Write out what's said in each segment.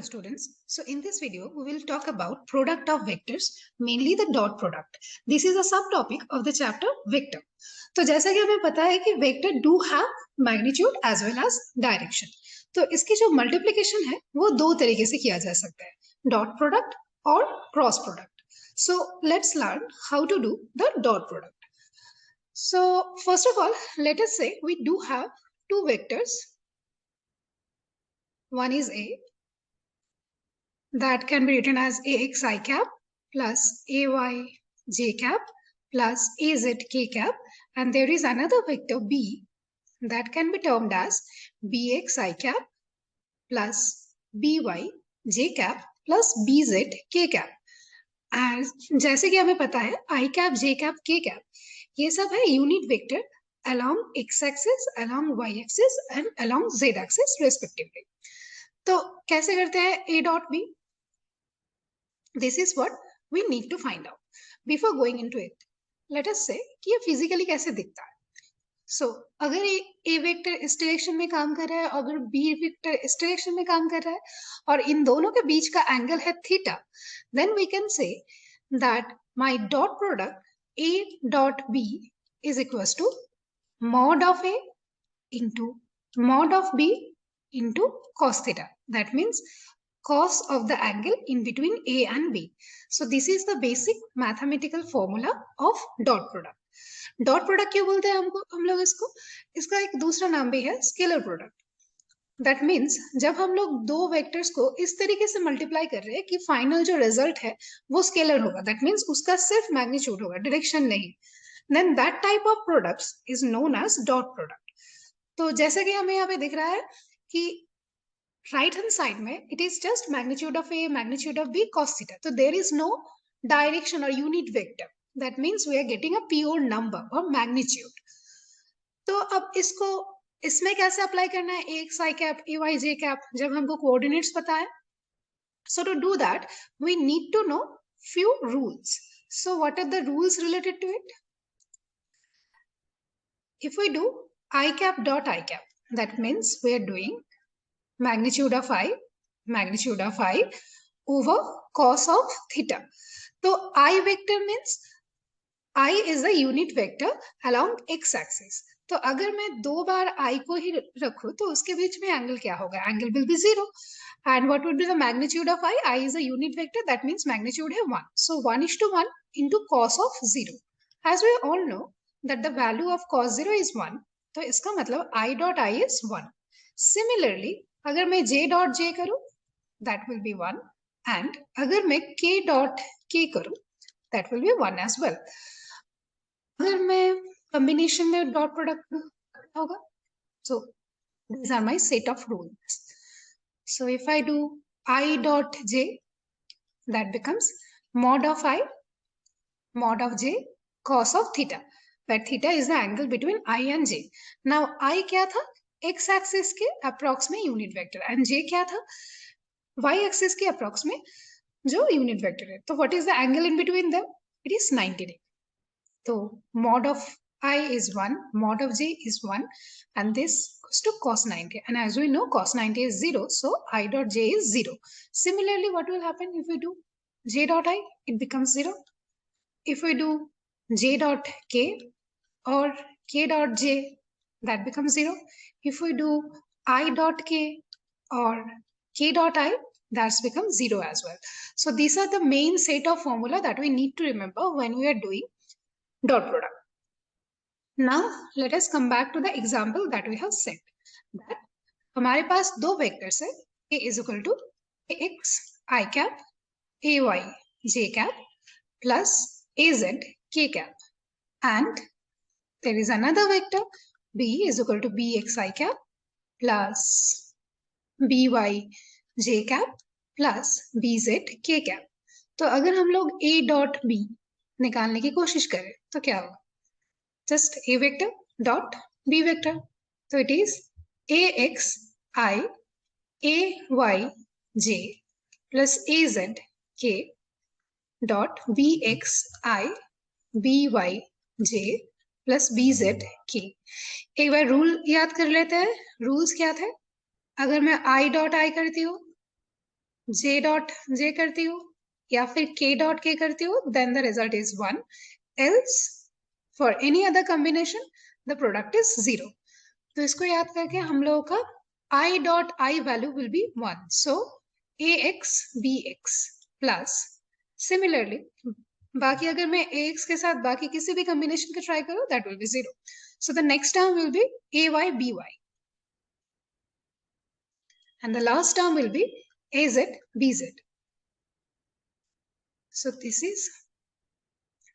students. So in this video, we will talk about product of vectors, mainly the dot product. This is a subtopic of the chapter vector. तो जैसा कि हमें पता है कि vector do have magnitude as well as direction. तो इसकी जो multiplication है वो दो तरीके से किया जा सकता है, dot product और cross product. So let's learn how to do the dot product. So first of all, let us say we do have two vectors. One is A, that can be written as ax I cap plus ay j cap plus az k cap, and there is another vector b that can be termed as bx I cap plus by j cap plus bz k cap. And जैसे कि हमें पता है I cap, J cap, K cap ये सब है unit vector along x axis, along y axis and along z axis respectively. तो कैसे करते हैं a dot b? This is what we need to find out. Before going into it, let us say कि ये physically कैसे दिखता है. So अगर a वेक्टर इस डायरेक्शन में काम कर रहा है, अगर b वेक्टर इस डायरेक्शन में काम कर रहा है और इन दोनों के बीच का एंगल है theta, then we can say that my dot product a dot b is equals to mod of a into mod of b into cos theta. That means cos of the angle in between A and B. So this is the basic mathematical formula of dot product. Dot product क्यों बोलते हैं हम लोग इसका एक दूसरा नाम भी है स्केलर प्रोडक्ट. That means जब हम लोग दो वेक्टर्स को इस तरीके से मल्टीप्लाई कर रहे हैं कि फाइनल जो रिजल्ट है वो स्केलर होगा, that means उसका सिर्फ मैग्नीट्यूड होगा, डायरेक्शन नहीं, then that type of products is known as dot product. तो जैसे कि हमें यहाँ पे दिख रहा है कि right hand side में it is just magnitude of A, magnitude of B, cos theta. So there is no direction or unit vector. That means we are getting a pure number or magnitude. तो अब इसको इसमें कैसे apply करना है ax I cap, ay j cap, जब हमको coordinates पता है. So to do that, we need to know few rules. So what are the rules related to it? If we do I cap dot I cap, that means we are doing magnitude of I over cos of theta. So I vector means I is a unit vector along x axis. तो अगर मैं दो बार I को ही रखूं तो उसके बीच में angle क्या होगा? Angle will be 0. And what would be the magnitude of I? I is a unit vector, that means magnitude है 1. So 1:1 into cos of 0. As we all know that the value of cos 0 is 1. तो इसका मतलब I dot I is 1. Similarly, अगर मैं j dot j करूं, that will be 1. And अगर मैं k dot k करूं, that will be 1 as well. अगर मैं combination में dot product होगा, so these are my set of rules. So if I do I dot j, that becomes mod of I, mod of j, cos of theta. That theta is the angle between I and j. Now I क्या था? X axis के approx में unit vector, and j क्या था? Y axis के approx में जो unit vector है. तो what is the angle in between them? It is 90 degree. तो mod of I is 1, mod of j is 1, and this goes to cos 90. And as we know, cos 90 is 0, so I dot j is 0. Similarly, what will happen if we do j dot I? It becomes 0. If we do j dot k or k dot j, that becomes 0. If we do I dot k or k dot I, that's becomes 0 as well. So these are the main set of formula that we need to remember when we are doing dot product. Now let us come back to the example that we have set. That हमारे पास दो vectors है, a is equal to ax I cap, ay j cap plus az k cap, and there is another vector b is equal to bx I cap plus by j cap plus bz k cap. तो अगर हम लोग a dot b निकालने की कोशिश करें तो क्या होगा? Just a vector dot b vector. So it is ax I ay j plus az k dot bx I by j plus bz k. एक बार रूल याद कर लेते हैं. रूल्स क्या थे? अगर मैं I dot I करती हूँ j डॉट j करती हूँ या फिर k डॉट k करती हूँ, then the result is 1. Else for any other combination the product is 0. तो इसको याद करके हम लोगों का I dot I value will be 1. So ax bx plus similarly बाकी अगर मैं ax के साथ बाकी किसी भी कॉम्बिनेशन का ट्राई करूं that will be 0. So the next term will be ay by and the last term will be az bz. So this is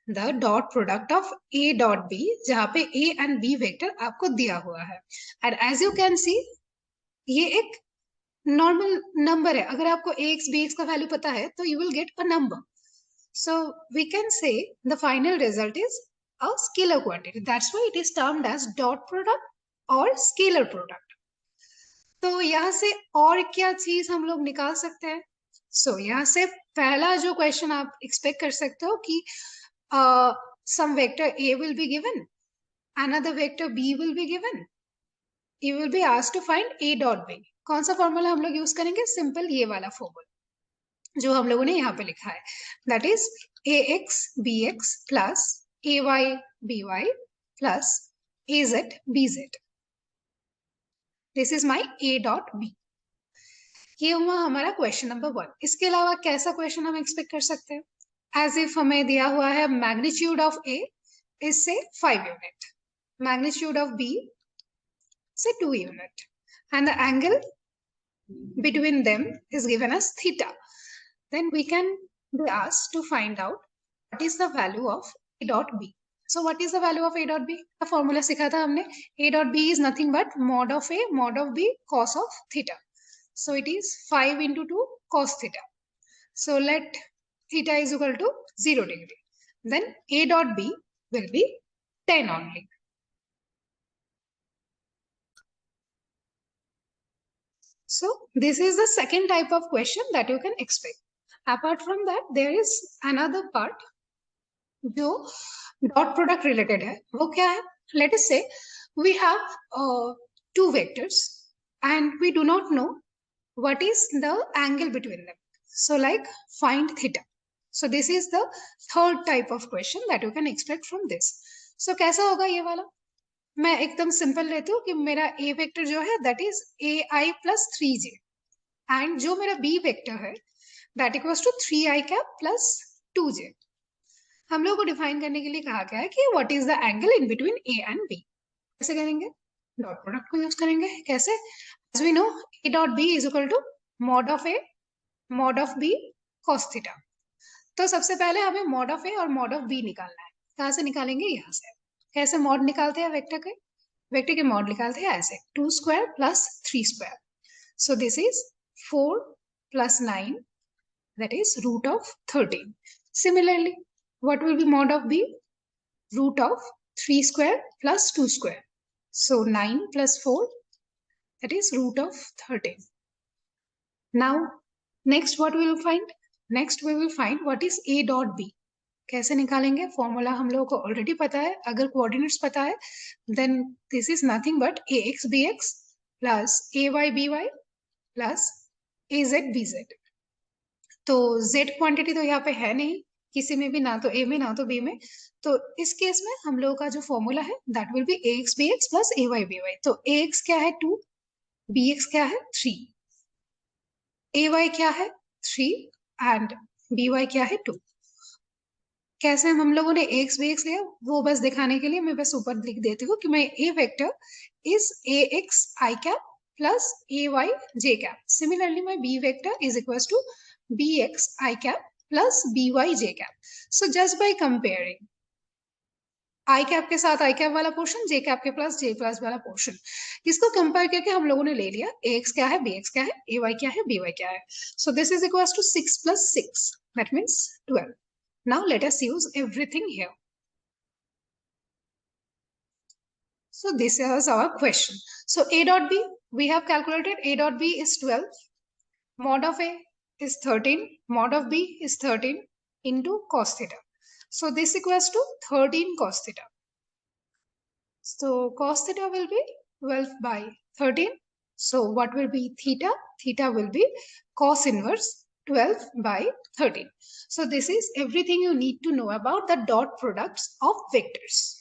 the dot product of a dot b जहां पे a and b vector आपको दिया हुआ है. And as you can see ये एक normal number है. अगर आपको ax bx का वैल्यू पता है तो you will get a number. So we can say the final result is a scalar quantity. That's why it is termed as dot product or scalar product. तो यहाँ से और क्या चीज हम लोग निकाल सकते हैं? यहाँ से पहला जो क्वेश्चन आप एक्सपेक्ट कर सकते हो कि some vector a will be given, another vector b will be given, you will be asked to find a dot b. कौन सा फॉर्मूला हम लोग यूज करेंगे? सिंपल ये वाला फॉर्मूला जो हम लोगों ने यहाँ पे लिखा है, that is ax bx plus ay by plus az bz. This is my a dot b. ये हुआ हमारा क्वेश्चन नंबर 1. इसके अलावा कैसा क्वेश्चन हम एक्सपेक्ट कर सकते हैं? एज इफ हमें दिया हुआ है मैग्नीट्यूड ऑफ ए इज से 5 यूनिट, मैग्नीट्यूड ऑफ बी से 2 unit, and the angle between them is given as theta. Then we can be asked to find out what is the value of a dot b. So what is the value of a dot b? The formula सीखा था हमने. A dot b is nothing but mod of a mod of b cos of theta. So it is 5 into 2 cos theta. So let theta is equal to 0 degree. Then a dot b will be 10 only. So this is the second type of question that you can expect. Apart from that, there is another part जो dot product related है. वो क्या है? Let us say we have two vectors and we do not know what is the angle between them. So like find theta. So this is the third type of question that you can expect from this. So कैसा होगा ये वाला? मैं एकदम simple लेती हूँ कि मेरा a वेक्टर जो है that is ai plus 3j and जो मेरा b वेक्टर है that equals to 3i cap plus 2j. हम लोग को डिफाइन करने के लिए कहा गया है कि what is the angle in between a and b. कैसे करेंगे? डॉट प्रोडक्ट को यूज करेंगे. कैसे? As we know a dot b is equal to mod of a mod of b cos theta. तो सबसे पहले हमें मॉड ऑफ a और मॉड ऑफ b निकालना है. कहाँ से निकालेंगे? यहाँ से. कैसे मॉड निकालते हैं वेक्टर के? वेक्टर के मॉड निकालते हैं ऐसे 2 square plus 3 square. So this is 4 plus 9 that is root of 13. Similarly, what will be mod of b? Root of 3 square plus 2 square. So 9 plus 4 that is root of 13. Now next what we will find? Next we will find what is a dot b. कैसे निकालेंगे? Formula हम लोगों को already पता है. अगर coordinates पता है then this is nothing but ax bx plus ay by plus az bz. तो z क्वांटिटी तो यहाँ पे है नहीं किसी में भी, ना तो a में ना तो b में. तो इस केस में हम लोगों का जो फॉर्मूला है that will be ax bx plus ay by. तो ax क्या है? 2. bx क्या है? 3. ay क्या है? 3 एंड by क्या है? 2. कैसे हम लोगों ने एक्स बी एक्स लिया वो बस दिखाने के लिए मैं बस ऊपर लिख देती हूँ कि मैं A vector is A X I cap plus A Y J cap. Similarly my B vector is equal to B X I cap plus B Y J cap. So just by comparing I cap के साथ I cap वाला portion, J cap के plus J plus वाला portion, इसको compare करके हम लोगों ने ले लिया ए एक्स क्या है, बी एक्स क्या है, ए वाई क्या है, बी वाई क्या है. So this is equal to 6 plus 6 that means 12. Now let us use everything here. So this is our question. So a dot b, we have calculated a dot b is 12. Mod of a is 13. Mod of b is 13 into cos theta. So this equals to 13 cos theta. So cos theta will be 12 by 13. So what will be theta? Theta will be cos inverse 12 by 13. So this is everything you need to know about the dot products of vectors.